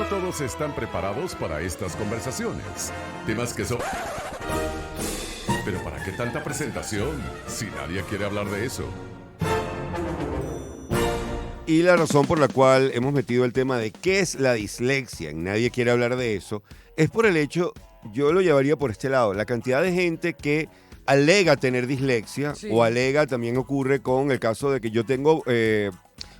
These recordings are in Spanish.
no todos están preparados para estas conversaciones. Temas que son... Pero ¿para qué tanta presentación si nadie quiere hablar de eso? Y la razón por la cual hemos metido el tema de qué es la dislexia, y nadie quiere hablar de eso, es por el hecho, yo lo llevaría por este lado, la cantidad de gente que alega tener dislexia, Sí. o alega, también ocurre con el caso de que yo tengo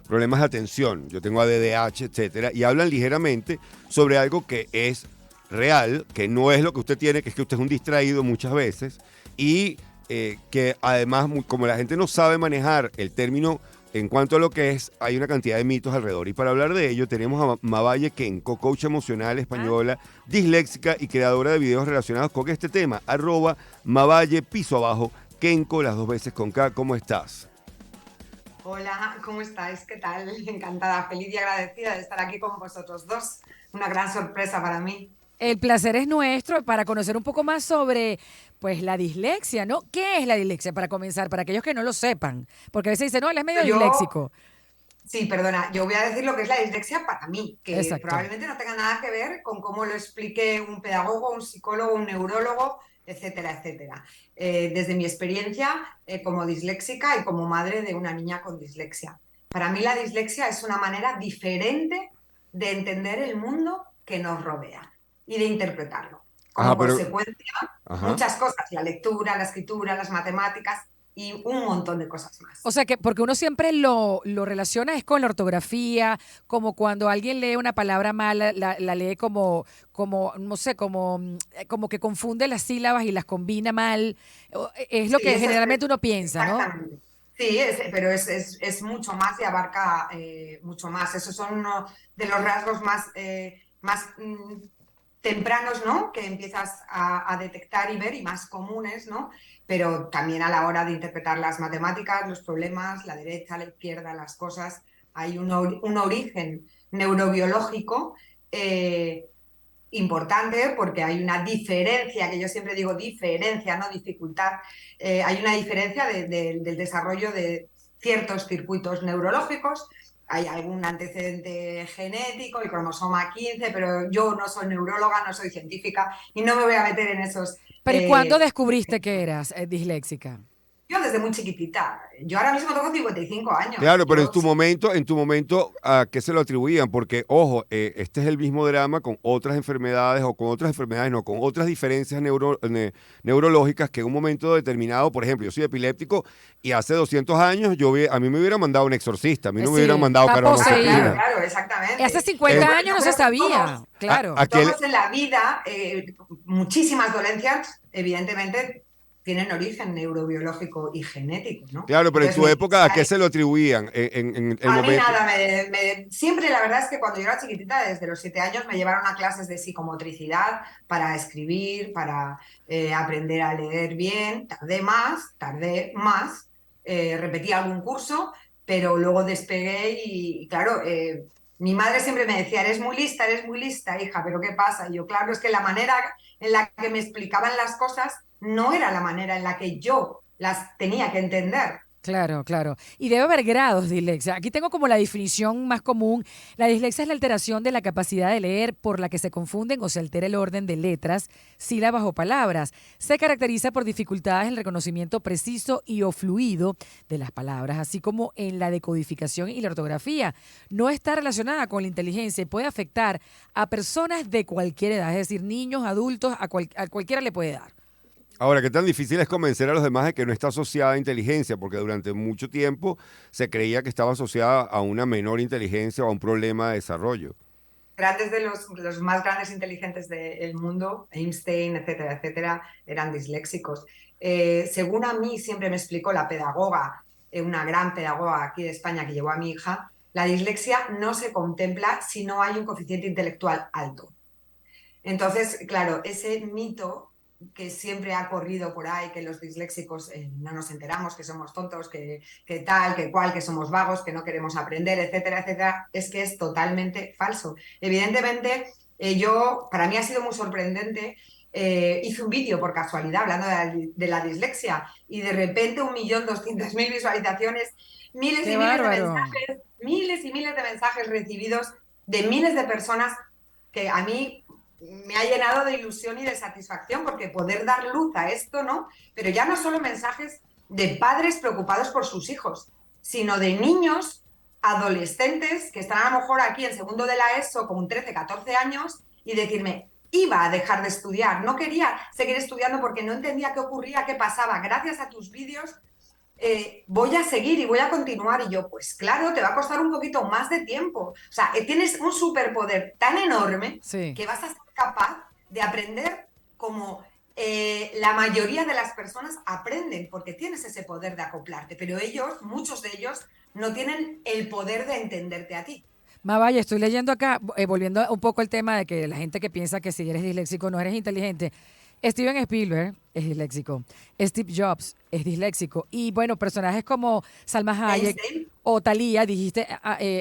problemas de atención, yo tengo ADDH, etcétera, y hablan ligeramente sobre algo que es real, que no es lo que usted tiene, que es que usted es un distraído muchas veces, y que además, como la gente no sabe manejar el término en cuanto a lo que es, hay una cantidad de mitos alrededor. Y para hablar de ello, tenemos a Mavalle Kenko, coach emocional española, disléxica y creadora de videos relacionados con este tema. @Mavalle_, Kenko, las 2 veces con K. ¿Cómo estás? Hola, ¿cómo estáis? ¿Qué tal? Encantada, feliz y agradecida de estar aquí con vosotros dos. Una gran sorpresa para mí. El placer es nuestro para conocer un poco más sobre pues la dislexia, ¿no? ¿Qué es la dislexia para comenzar? Para aquellos que no lo sepan. Porque a veces dicen, no, él es medio disléxico. Sí, perdona, yo voy a decir lo que es la dislexia para mí, que Exacto. probablemente no tenga nada que ver con cómo lo explique un pedagogo, un psicólogo, un neurólogo, etcétera, etcétera. Desde mi experiencia como disléxica y como madre de una niña con dislexia. Para mí la dislexia es una manera diferente de entender el mundo que nos rodea y de interpretarlo. Como consecuencia, muchas cosas, la lectura, la escritura, las matemáticas y un montón de cosas más. O sea que porque uno siempre lo relaciona es con la ortografía, como cuando alguien lee una palabra mala, la lee como, no sé, como que confunde las sílabas y las combina mal. Es lo que generalmente uno piensa, ¿no? Exactamente. Sí, pero es mucho más y abarca mucho más. Esos son uno de los rasgos más tempranos, ¿no? Que empiezas a detectar y ver y más comunes, ¿no? Pero también a la hora de interpretar las matemáticas, los problemas, la derecha, la izquierda, las cosas, hay un origen neurobiológico importante porque hay una diferencia, que yo siempre digo diferencia, no dificultad, hay una diferencia del desarrollo de ciertos circuitos neurológicos. Hay algún antecedente genético, el cromosoma 15, pero yo no soy neuróloga, no soy científica y no me voy a meter en esos... Pero ¿y cuándo descubriste que eras disléxica? Yo desde muy chiquitita. Yo ahora mismo tengo 55 años. Claro, pero yo en tu momento, ¿a qué se lo atribuían? Porque, ojo, este es el mismo drama con otras enfermedades o con otras enfermedades, no, con otras diferencias neurológicas que en un momento determinado, por ejemplo, yo soy epiléptico y hace 200 años a mí me hubieran mandado un exorcista, a mí no me hubieran mandado carbamazepina. Claro, exactamente. Hace 50 años no se sabía, claro. Todos en la vida, muchísimas dolencias, evidentemente, tienen origen neurobiológico y genético, ¿no? Claro, pero entonces, en tu época, ¿a qué se lo atribuían? En el a mí momento. nada, siempre la verdad es que cuando yo era chiquitita, desde los 7 años, me llevaron a clases de psicomotricidad para escribir, para aprender a leer bien. Tardé más, repetí algún curso, pero luego despegué y claro, mi madre siempre me decía, eres muy lista, hija, pero ¿qué pasa? Y yo, claro, es que la manera en la que me explicaban las cosas no era la manera en la que yo las tenía que entender. Claro, claro. Y debe haber grados de dislexia. Aquí tengo como la definición más común. La dislexia es la alteración de la capacidad de leer por la que se confunden o se altera el orden de letras, sílabas o palabras. Se caracteriza por dificultades en el reconocimiento preciso y o fluido de las palabras, así como en la decodificación y la ortografía. No está relacionada con la inteligencia y puede afectar a personas de cualquier edad, es decir, niños, adultos, a cualquiera le puede dar. Ahora, ¿qué tan difícil es convencer a los demás de que no está asociada a inteligencia? Porque durante mucho tiempo se creía que estaba asociada a una menor inteligencia o a un problema de desarrollo. Grandes de los más grandes inteligentes del mundo, Einstein, etcétera, etcétera, eran disléxicos. Según a mí siempre me explicó la pedagoga, una gran pedagoga aquí de España que llevó a mi hija, la dislexia no se contempla si no hay un coeficiente intelectual alto. Entonces, claro, ese mito que siempre ha corrido por ahí, que los disléxicos no nos enteramos, que somos tontos, que tal, que cual, que somos vagos, que no queremos aprender, etcétera, etcétera, es que es totalmente falso. Evidentemente, para mí ha sido muy sorprendente, hice un vídeo por casualidad hablando de la dislexia y de repente 1.200.000 visualizaciones, miles y miles de mensajes, miles y miles de mensajes recibidos de miles de personas que a mí me ha llenado de ilusión y de satisfacción, porque poder dar luz a esto, ¿no? Pero ya no solo mensajes de padres preocupados por sus hijos, sino de niños, adolescentes, que están a lo mejor aquí en segundo de la ESO con 13, 14 años, y decirme, iba a dejar de estudiar, no quería seguir estudiando porque no entendía qué ocurría, qué pasaba. Gracias a tus vídeos voy a seguir y voy a continuar. Y yo, pues claro, te va a costar un poquito más de tiempo. O sea, tienes un superpoder tan enorme Sí. que vas a ser capaz de aprender como la mayoría de las personas aprenden, porque tienes ese poder de acoplarte, pero ellos, muchos de ellos, no tienen el poder de entenderte a ti. Vaya, estoy leyendo acá, volviendo un poco al tema de que la gente que piensa que si eres disléxico no eres inteligente. Steven Spielberg es disléxico, Steve Jobs es disléxico y bueno, personajes como Salma Hayek Einstein. o Thalía, dijiste,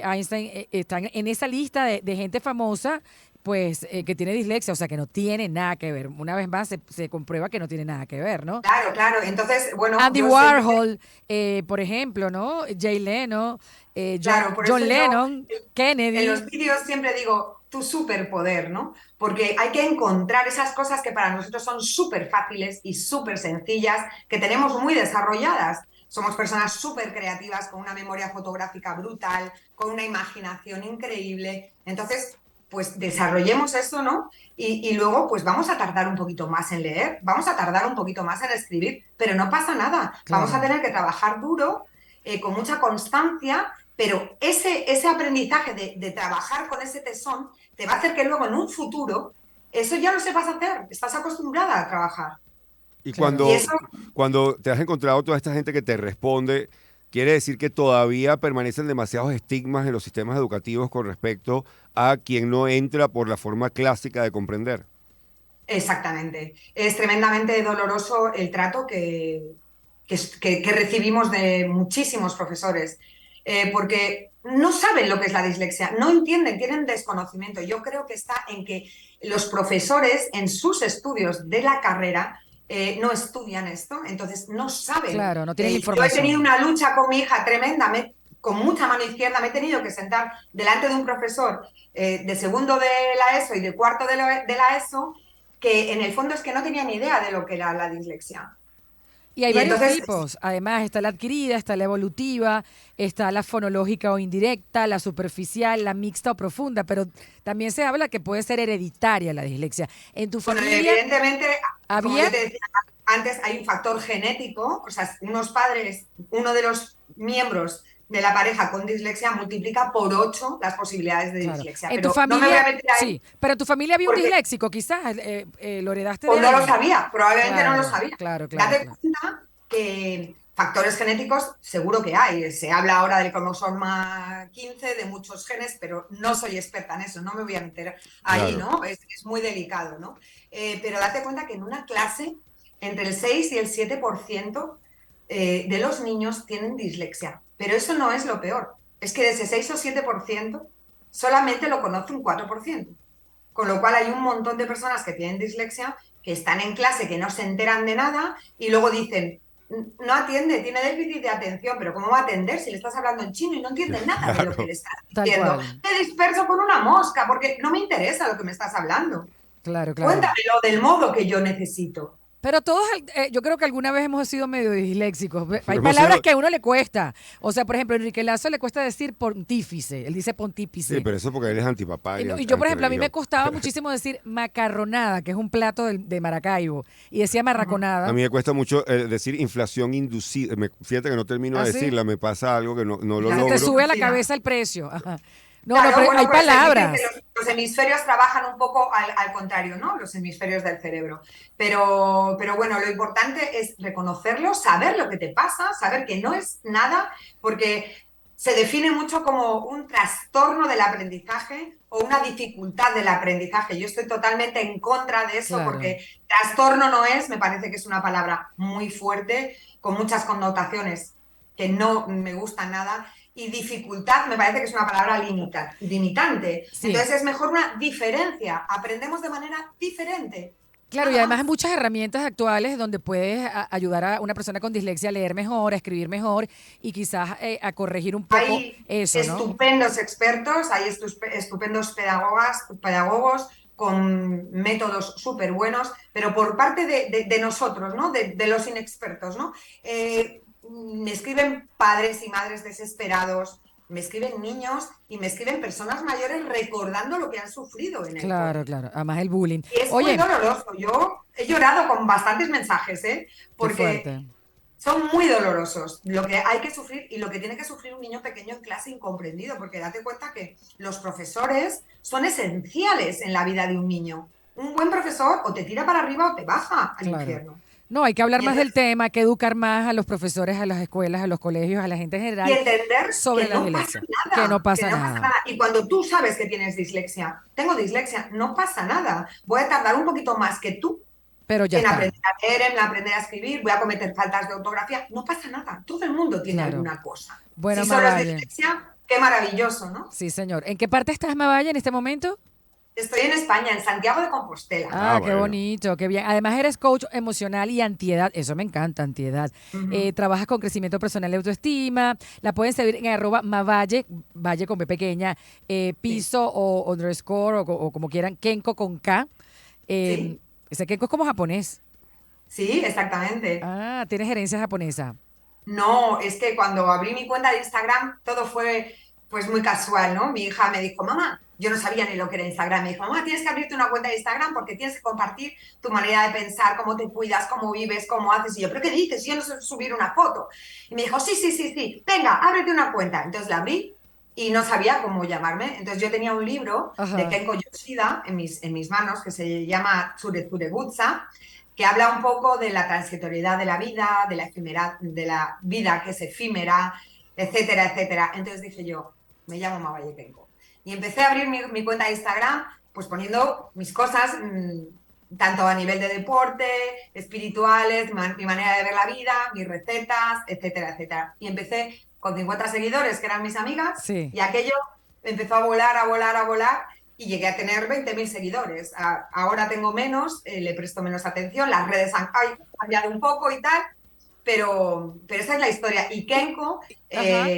Einstein, están en esa lista de gente famosa pues que tiene dislexia, o sea que no tiene nada que ver. Una vez más se comprueba que no tiene nada que ver, ¿no? Claro, claro. Entonces, bueno, Andy yo Warhol, por ejemplo, ¿no? Jay Leno, claro, por John eso Lennon, yo Kennedy. en los vídeos siempre digo tu superpoder, ¿no? Porque hay que encontrar esas cosas que para nosotros son súper fáciles y súper sencillas, que tenemos muy desarrolladas. Somos personas súper creativas, con una memoria fotográfica brutal, con una imaginación increíble. Entonces, pues desarrollemos eso, ¿no? Y luego, pues vamos a tardar un poquito más en leer, vamos a tardar un poquito más en escribir, pero no pasa nada. Claro. Vamos a tener que trabajar duro, con mucha constancia, pero ese aprendizaje de trabajar con ese tesón te va a hacer que luego en un futuro eso ya lo sepas hacer, estás acostumbrada a trabajar. Y Claro. cuando, Y eso, cuando te has encontrado toda esta gente que te responde, quiere decir que todavía permanecen demasiados estigmas en los sistemas educativos con respecto a quien no entra por la forma clásica de comprender. exactamente. Es tremendamente doloroso el trato que recibimos de muchísimos profesores, porque no saben lo que es la dislexia, no entienden, tienen desconocimiento. Yo creo que está en que los profesores en sus estudios de la carrera no estudian esto, entonces no saben. Claro, no tienen la Yo he tenido información. una lucha con mi hija tremenda, con mucha mano izquierda, me he tenido que sentar delante de un profesor de segundo de la ESO y de cuarto de la ESO, que en el fondo es que no tenía ni idea de lo que era la dislexia. Y hay Y varios entonces, tipos. Además, está la adquirida, está la evolutiva, está la fonológica o indirecta, la superficial, la mixta o profunda, pero también se habla que puede ser hereditaria la dislexia. En tu bueno, familia evidentemente, como había... yo te decía antes, hay un factor genético, o sea, unos padres, uno de los miembros de la pareja con dislexia multiplica por 8 las posibilidades de Claro. dislexia, En tu pero no me voy a familia, meter ahí sí, pero en tu familia había un porque disléxico, quizás, lo heredaste o de no lo alguien. sabía, probablemente no lo Claro, sabía. claro, claro, Date claro. cuenta que factores genéticos seguro que hay. Se habla ahora del cromosoma 15, de muchos genes, pero no soy experta en eso, no me voy a meter ahí, Claro. ¿no? Es muy delicado, ¿no? Pero date cuenta que en una clase entre el 6 y el 7% de los niños tienen dislexia. Pero eso no es lo peor. Es que de ese 6 o 7% solamente lo conoce un 4%. Con lo cual hay un montón de personas que tienen dislexia, que están en clase, que no se enteran de nada y luego dicen, no atiende, tiene déficit de atención, pero ¿cómo va a atender si le estás hablando en chino y no entiende nada de lo que Claro. le estás Tal diciendo? cual. Me disperso con una mosca porque no me interesa lo que me estás hablando. Claro, claro. Cuéntamelo del modo que yo necesito. Pero todos, yo creo que alguna vez hemos sido medio disléxicos. Hay Hemos palabras sido- que a uno le cuesta. O sea, por ejemplo, a Enrique Lazo le cuesta decir pontífice. Él dice pontífice. Sí, pero eso porque él es antipapá. Y yo, por ejemplo, a mí me antirreligión. costaba muchísimo decir macarronada, que es un plato de Maracaibo. Y decía A marraconada. mí me cuesta mucho decir inflación inducida. Fíjate que no termino ¿Ah, de sí? decirla, me pasa algo que no lo Ya Se te logro. sube a la Mira. cabeza el precio. Ajá. No, Claro, no, pero bueno, hay pues dicen palabras. que los hemisferios trabajan un poco al contrario, ¿no? Los hemisferios del cerebro. Pero bueno, lo importante es reconocerlo, saber lo que te pasa, saber que no es nada, porque se define mucho como un trastorno del aprendizaje o una dificultad del aprendizaje. Yo estoy totalmente en contra de eso, Claro. porque trastorno no es, me parece que es una palabra muy fuerte, con muchas connotaciones que no me gustan nada. Y dificultad me parece que es una palabra limitante. Sí. Entonces es mejor una diferencia. Aprendemos de manera diferente. Claro, y además hay muchas herramientas actuales donde puedes ayudar a una persona con dislexia a leer mejor, a escribir mejor y quizás a corregir un poco Hay eso, ¿no? estupendos expertos, hay estupendos pedagogos con métodos súper buenos, pero por parte de nosotros, ¿no? De los inexpertos, ¿no? Me escriben padres y madres desesperados, me escriben niños y me escriben personas mayores recordando lo que han sufrido en el Claro, cole. claro. Además el bullying. Y es muy Oye, doloroso. Yo he llorado con bastantes mensajes, qué porque fuerte. son muy dolorosos lo que hay que sufrir y lo que tiene que sufrir un niño pequeño en clase incomprendido, porque date cuenta que los profesores son esenciales en la vida de un niño. Un buen profesor o te tira para arriba o te baja al Claro. infierno. No, hay que hablar Y más del entonces- tema, hay que educar más a los profesores, a las escuelas, a los colegios, a la gente en Y general entender sobre que la no pasa dislexia. nada. Que no pasa que no nada. pasa nada. Y cuando tú sabes que tienes dislexia, tengo dislexia, no pasa nada. Voy a tardar un poquito más que tú Pero ya en está. aprender a leer, en aprender a escribir, voy a cometer faltas de ortografía. No pasa nada. Todo el mundo tiene Claro. alguna cosa. Bueno, Si solo es Mavalle. dislexia, qué maravilloso, ¿no? Sí, señor. ¿En qué parte estás, Mavalle, en este momento? Estoy en España, en Santiago de Compostela. Ah, qué bueno. bonito, qué bien. Además eres coach emocional y antiedad. Eso me encanta, antiedad. Ujú. Trabajas con crecimiento personal y autoestima. La pueden seguir en @Mavalle, Valle con B pequeña, piso o underscore o como quieran, Kenko con K. Sí. Ese Kenko es como japonés. Sí, exactamente. Ah, tienes herencia japonesa. No, es que cuando abrí mi cuenta de Instagram todo fue pues muy casual, ¿no? Mi hija me dijo, mamá, yo no sabía ni lo que era Instagram, me dijo, mamá, tienes que abrirte una cuenta de Instagram porque tienes que compartir tu manera de pensar, cómo te cuidas, cómo vives, cómo haces. Y yo, ¿pero qué dices? Yo no sé subir una foto. Y me dijo, sí, venga, ábrete una cuenta. Entonces la abrí y no sabía cómo llamarme. Entonces yo tenía un libro Ajá. de Kenko Yoshida en mis manos que se llama Tsuretsurebutsa, que habla un poco de la transitoriedad de la vida, de la vida que es efímera, etcétera, etcétera. Entonces dije yo, me llamo Mavalle Kenko. Y empecé a abrir mi cuenta de Instagram, pues poniendo mis cosas, tanto a nivel de deporte, espirituales, mi manera de ver la vida, mis recetas, etcétera, etcétera. Y empecé con 50 seguidores, que eran mis amigas, Sí. y aquello empezó a volar, a volar, a volar, y llegué a tener 20.000 seguidores. Ahora tengo menos, le presto menos atención, las redes han cambiado un poco y tal, pero esa es la historia. Y Kenko Ajá.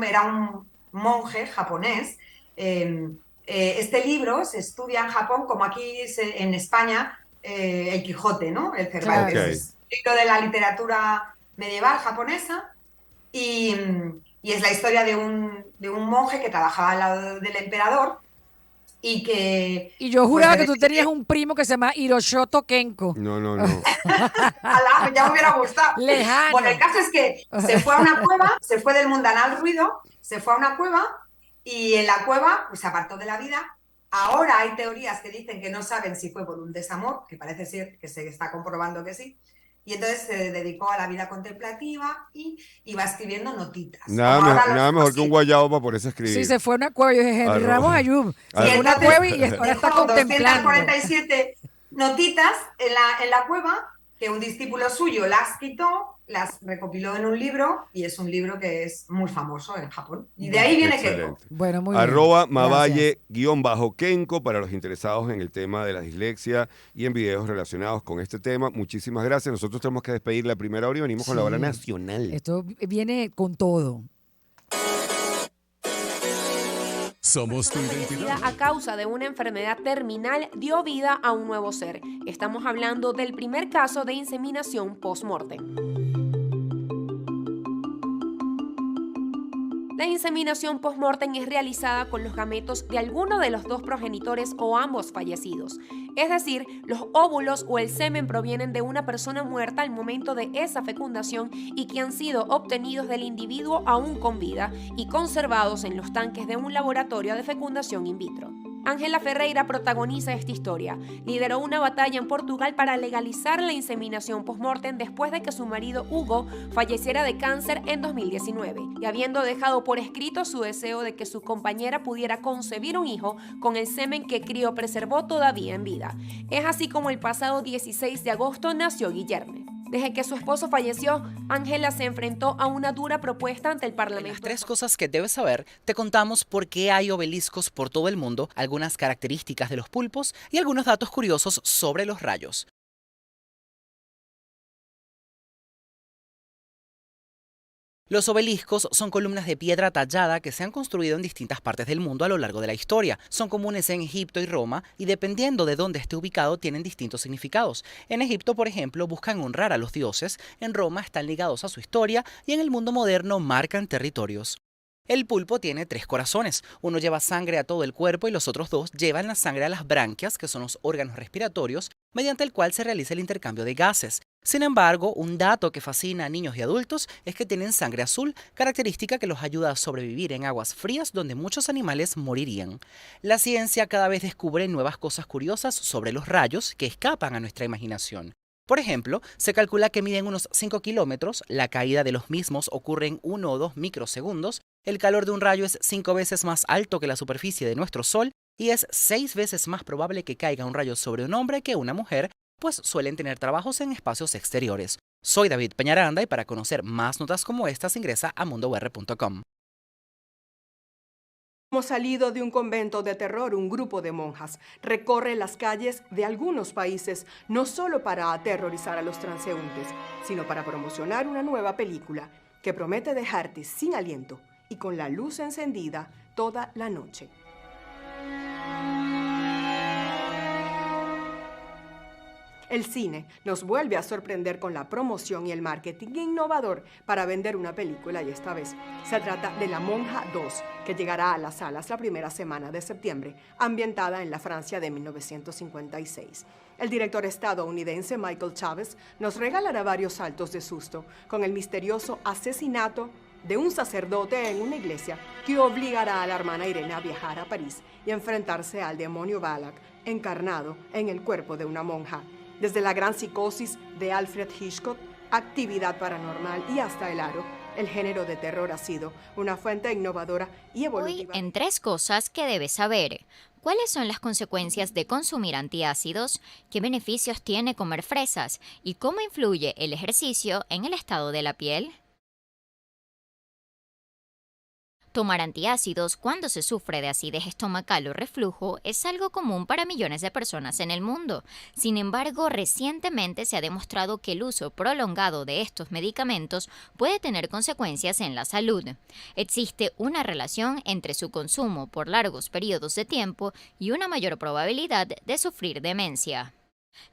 era un monje japonés. Este libro se estudia en Japón como aquí en España el Quijote, ¿no? El Cervantes. Claro. Es un libro de la literatura medieval japonesa y es la historia de un monje que trabajaba al lado del emperador y que... Y yo juraba pues, que tú tenías un primo que se llama Hiroshoto Kenko. No. Alá, ya me hubiera gustado. Lejano. Bueno, el caso es que se fue a una cueva, se fue del mundanal ruido, se fue a una cueva y en la cueva pues, se apartó de la vida. Ahora hay teorías que dicen que no saben si fue por un desamor, que parece ser que se está comprobando que sí. Y entonces se dedicó a la vida contemplativa y iba escribiendo notitas. Nada mejor que un guayabo para ponerse a escribir. Sí, se fue a una cueva. Yo dije, Henry Arroba. Ramos Ayub. Se Arroba. fue a una cueva y ahora está dejó contemplando. 247 notitas en la cueva que un discípulo suyo las quitó, las recopiló en un libro y es un libro que es muy famoso en Japón. Y de ahí viene Kenko. Excelente. Bueno, muy bien. @Mavalle_Kenko para los interesados en el tema de la dislexia y en videos relacionados con este tema. Muchísimas gracias. Nosotros tenemos que despedir la primera hora y venimos con la hora Sí. nacional. Esto viene con todo. Somos tu identidad. A causa de una enfermedad terminal dio vida a un nuevo ser. Estamos hablando del primer caso de inseminación post-mortem. La inseminación post-mortem es realizada con los gametos de alguno de los dos progenitores o ambos fallecidos. Es decir, los óvulos o el semen provienen de una persona muerta al momento de esa fecundación y que han sido obtenidos del individuo aún con vida y conservados en los tanques de un laboratorio de fecundación in vitro. Ángela Ferreira protagoniza esta historia. Lideró una batalla en Portugal para legalizar la inseminación post-mortem después de que su marido Hugo falleciera de cáncer en 2019 y habiendo dejado por escrito su deseo de que su compañera pudiera concebir un hijo con el semen que criopreservó todavía en vida. Es así como el pasado 16 de agosto nació Guillermo. Desde que su esposo falleció, Ángela se enfrentó a una dura propuesta ante el En Parlamento. las 3 cosas que debes saber, te contamos por qué hay obeliscos por todo el mundo, algunas características de los pulpos y algunos datos curiosos sobre los rayos. Los obeliscos son columnas de piedra tallada que se han construido en distintas partes del mundo a lo largo de la historia. Son comunes en Egipto y Roma y dependiendo de dónde esté ubicado tienen distintos significados. En Egipto, por ejemplo, buscan honrar a los dioses, en Roma están ligados a su historia y en el mundo moderno marcan territorios. El pulpo tiene 3 corazones. Uno lleva sangre a todo el cuerpo y los otros 2 llevan la sangre a las branquias, que son los órganos respiratorios, mediante el cual se realiza el intercambio de gases. Sin embargo, un dato que fascina a niños y adultos es que tienen sangre azul, característica que los ayuda a sobrevivir en aguas frías donde muchos animales morirían. La ciencia cada vez descubre nuevas cosas curiosas sobre los rayos que escapan a nuestra imaginación. Por ejemplo, se calcula que miden unos 5 kilómetros, la caída de los mismos ocurre en 1 o 2 microsegundos, el calor de un rayo es 5 veces más alto que la superficie de nuestro Sol y es 6 veces más probable que caiga un rayo sobre un hombre que una mujer, pues suelen tener trabajos en espacios exteriores. Soy David Peñaranda y para conocer más notas como estas ingresa a mundour.com. Hemos salido de un convento de terror, un grupo de monjas recorre las calles de algunos países no solo para aterrorizar a los transeúntes, sino para promocionar una nueva película que promete dejarte sin aliento y con la luz encendida toda la noche. El cine nos vuelve a sorprender con la promoción y el marketing innovador para vender una película y esta vez se trata de La Monja 2, que llegará a las salas la primera semana de septiembre, ambientada en la Francia de 1956. El director estadounidense Michael Chavez nos regalará varios saltos de susto con el misterioso asesinato de un sacerdote en una iglesia que obligará a la hermana Irene a viajar a París y enfrentarse al demonio Balak, encarnado en el cuerpo de una monja. Desde La gran psicosis de Alfred Hitchcock, Actividad paranormal y hasta El aro, el género de terror ha sido una fuente innovadora y evolutiva. Hoy en 3 cosas que debes saber. ¿Cuáles son las consecuencias de consumir antiácidos? ¿Qué beneficios tiene comer fresas? ¿Y cómo influye el ejercicio en el estado de la piel? Tomar antiácidos cuando se sufre de acidez estomacal o reflujo es algo común para millones de personas en el mundo. Sin embargo, recientemente se ha demostrado que el uso prolongado de estos medicamentos puede tener consecuencias en la salud. Existe una relación entre su consumo por largos periodos de tiempo y una mayor probabilidad de sufrir demencia.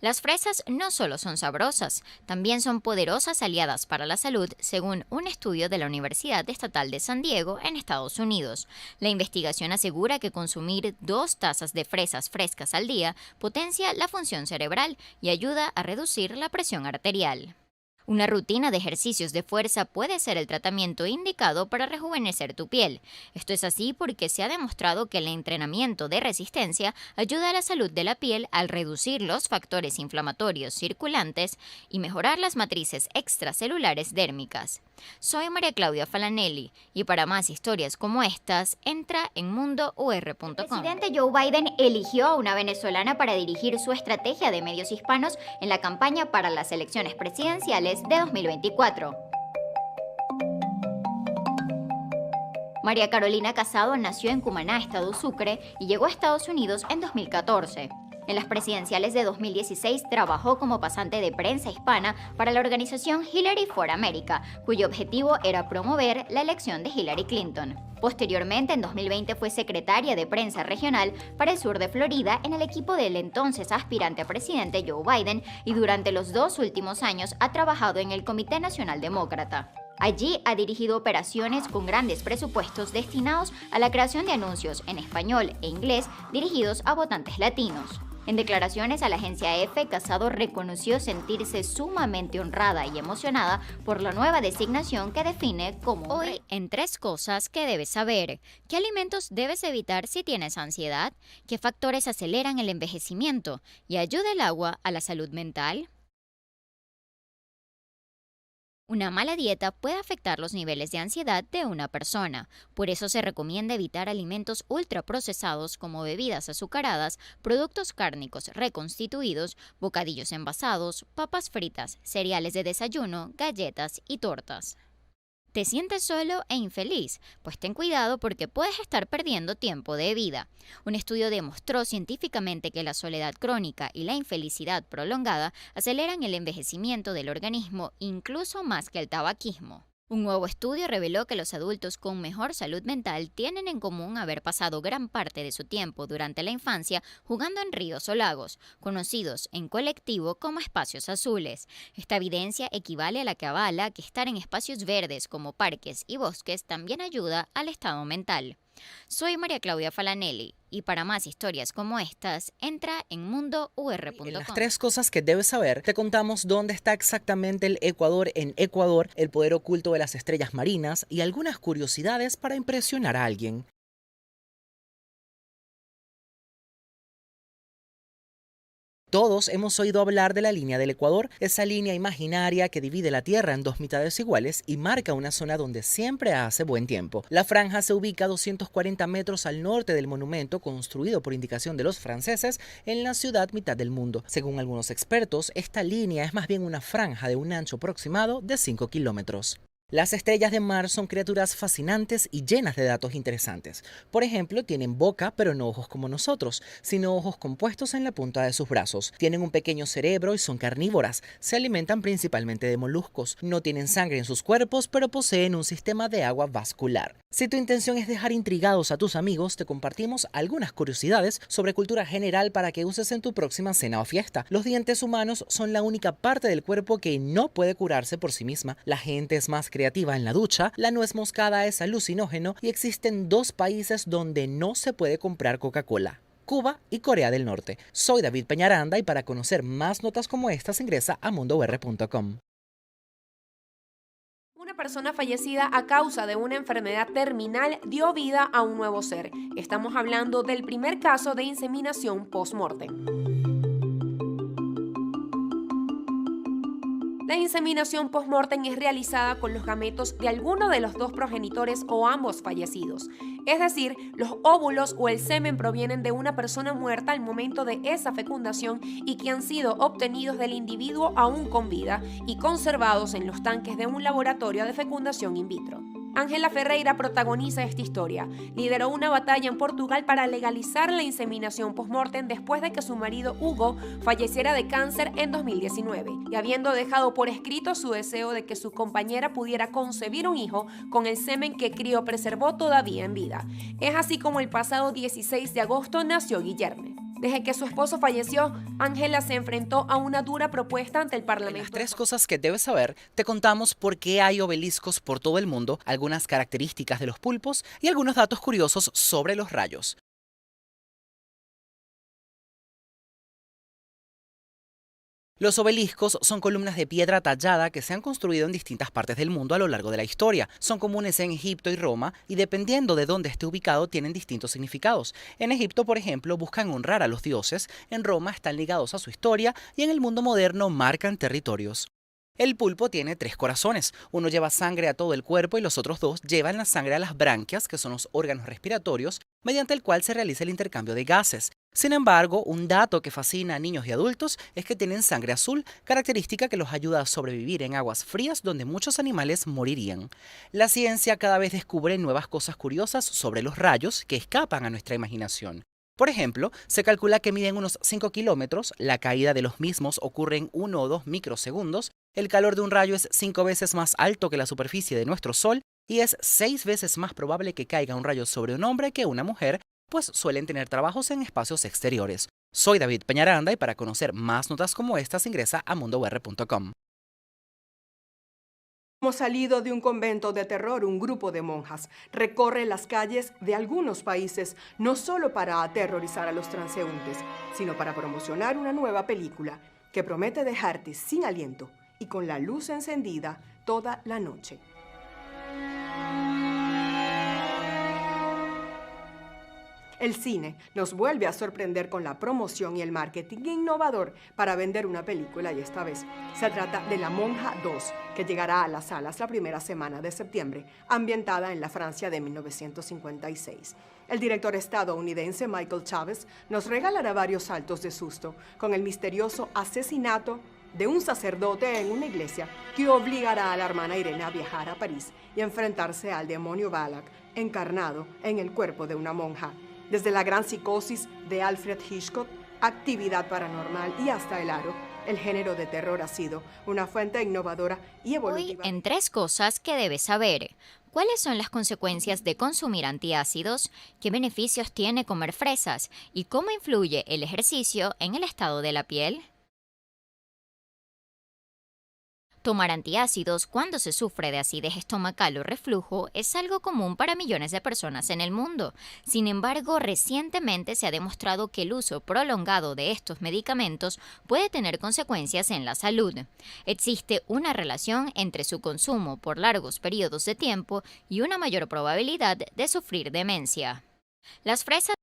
Las fresas no solo son sabrosas, también son poderosas aliadas para la salud, según un estudio de la Universidad Estatal de San Diego en Estados Unidos. La investigación asegura que consumir 2 tazas de fresas frescas al día potencia la función cerebral y ayuda a reducir la presión arterial. Una rutina de ejercicios de fuerza puede ser el tratamiento indicado para rejuvenecer tu piel. Esto es así porque se ha demostrado que el entrenamiento de resistencia ayuda a la salud de la piel al reducir los factores inflamatorios circulantes y mejorar las matrices extracelulares dérmicas. Soy María Claudia Falanelli y para más historias como estas, entra en mundour.com. El presidente Joe Biden eligió a una venezolana para dirigir su estrategia de medios hispanos en la campaña para las elecciones presidenciales de 2024. María Carolina Casado nació en Cumaná, estado Sucre, y llegó a Estados Unidos en 2014. En las presidenciales de 2016 trabajó como pasante de prensa hispana para la organización Hillary for America, cuyo objetivo era promover la elección de Hillary Clinton. Posteriormente, en 2020 fue secretaria de prensa regional para el sur de Florida en el equipo del entonces aspirante a presidente Joe Biden y durante los 2 últimos años ha trabajado en el Comité Nacional Demócrata. Allí ha dirigido operaciones con grandes presupuestos destinados a la creación de anuncios en español e inglés dirigidos a votantes latinos. En declaraciones a la agencia EFE, Casado reconoció sentirse sumamente honrada y emocionada por la nueva designación que define como hoy en 3 cosas que debes saber. ¿Qué alimentos debes evitar si tienes ansiedad? ¿Qué factores aceleran el envejecimiento? ¿Y ayuda el agua a la salud mental? Una mala dieta puede afectar los niveles de ansiedad de una persona. Por eso se recomienda evitar alimentos ultraprocesados como bebidas azucaradas, productos cárnicos reconstituidos, bocadillos envasados, papas fritas, cereales de desayuno, galletas y tortas. ¿Te sientes solo e infeliz? Pues ten cuidado porque puedes estar perdiendo tiempo de vida. Un estudio demostró científicamente que la soledad crónica y la infelicidad prolongada aceleran el envejecimiento del organismo incluso más que el tabaquismo. Un nuevo estudio reveló que los adultos con mejor salud mental tienen en común haber pasado gran parte de su tiempo durante la infancia jugando en ríos o lagos, conocidos en colectivo como espacios azules. Esta evidencia equivale a la que avala que estar en espacios verdes como parques y bosques también ayuda al estado mental. Soy María Claudia Falanelli y para más historias como estas, entra en mundour.com. En las 3 cosas que debes saber, te contamos dónde está exactamente el Ecuador en Ecuador, el poder oculto de las estrellas marinas y algunas curiosidades para impresionar a alguien. Todos hemos oído hablar de la línea del Ecuador, esa línea imaginaria que divide la Tierra en 2 mitades iguales y marca una zona donde siempre hace buen tiempo. La franja se ubica a 240 metros al norte del monumento construido por indicación de los franceses en la ciudad mitad del mundo. Según algunos expertos, esta línea es más bien una franja de un ancho aproximado de 5 kilómetros. Las estrellas de mar son criaturas fascinantes y llenas de datos interesantes. Por ejemplo, tienen boca pero no ojos como nosotros, sino ojos compuestos en la punta de sus brazos. Tienen un pequeño cerebro y son carnívoras. Se alimentan principalmente de moluscos. No tienen sangre en sus cuerpos, pero poseen un sistema de agua vascular. Si tu intención es dejar intrigados a tus amigos, te compartimos algunas curiosidades sobre cultura general para que uses en tu próxima cena o fiesta. Los dientes humanos son la única parte del cuerpo que no puede curarse por sí misma. La gente es más creativa en la ducha, la nuez moscada es alucinógeno y existen 2 países donde no se puede comprar Coca-Cola: Cuba y Corea del Norte. Soy David Peñaranda y para conocer más notas como estas ingresa a mundour.com. Una persona fallecida a causa de una enfermedad terminal dio vida a un nuevo ser. Estamos hablando del primer caso de inseminación post-mortem. La inseminación post-mortem es realizada con los gametos de alguno de los 2 progenitores o ambos fallecidos. Es decir, los óvulos o el semen provienen de una persona muerta al momento de esa fecundación y que han sido obtenidos del individuo aún con vida y conservados en los tanques de un laboratorio de fecundación in vitro. Ángela Ferreira protagoniza esta historia. Lideró una batalla en Portugal para legalizar la inseminación post-mortem después de que su marido Hugo falleciera de cáncer en 2019 y habiendo dejado por escrito su deseo de que su compañera pudiera concebir un hijo con el semen que criopreservó todavía en vida. Es así como el pasado 16 de agosto nació Guillermo. Desde que su esposo falleció, Ángela se enfrentó a una dura propuesta ante el Parlamento. En las 3 cosas que debes saber, te contamos por qué hay obeliscos por todo el mundo, algunas características de los pulpos y algunos datos curiosos sobre los rayos. Los obeliscos son columnas de piedra tallada que se han construido en distintas partes del mundo a lo largo de la historia. Son comunes en Egipto y Roma y dependiendo de dónde esté ubicado tienen distintos significados. En Egipto, por ejemplo, buscan honrar a los dioses, en Roma están ligados a su historia y en el mundo moderno marcan territorios. El pulpo tiene 3 corazones. Uno lleva sangre a todo el cuerpo y los otros 2 llevan la sangre a las branquias, que son los órganos respiratorios, mediante el cual se realiza el intercambio de gases. Sin embargo, un dato que fascina a niños y adultos es que tienen sangre azul, característica que los ayuda a sobrevivir en aguas frías donde muchos animales morirían. La ciencia cada vez descubre nuevas cosas curiosas sobre los rayos que escapan a nuestra imaginación. Por ejemplo, se calcula que miden unos 5 kilómetros, la caída de los mismos ocurre en 1 o 2 microsegundos, el calor de un rayo es 5 veces más alto que la superficie de nuestro Sol y es 6 veces más probable que caiga un rayo sobre un hombre que una mujer, pues suelen tener trabajos en espacios exteriores. Soy David Peñaranda y para conocer más notas como estas ingresa a mundour.com. Hemos salido de un convento de terror, un grupo de monjas recorre las calles de algunos países no solo para aterrorizar a los transeúntes, sino para promocionar una nueva película que promete dejarte sin aliento y con la luz encendida toda la noche. El cine nos vuelve a sorprender con la promoción y el marketing innovador para vender una película y esta vez se trata de La Monja 2, que llegará a las salas la primera semana de septiembre, ambientada en la Francia de 1956. El director estadounidense Michael Chavez nos regalará varios saltos de susto con el misterioso asesinato de un sacerdote en una iglesia que obligará a la hermana Irene a viajar a París y enfrentarse al demonio Balak, encarnado en el cuerpo de una monja. Desde La Gran Psicosis de Alfred Hitchcock, Actividad Paranormal y hasta El Aro, el género de terror ha sido una fuente innovadora y evolutiva. Hoy en 3 cosas que debes saber. ¿Cuáles son las consecuencias de consumir antiácidos? ¿Qué beneficios tiene comer fresas? ¿Y cómo influye el ejercicio en el estado de la piel? Tomar antiácidos cuando se sufre de acidez estomacal o reflujo es algo común para millones de personas en el mundo. Sin embargo, recientemente se ha demostrado que el uso prolongado de estos medicamentos puede tener consecuencias en la salud. Existe una relación entre su consumo por largos periodos de tiempo y una mayor probabilidad de sufrir demencia. Las fresas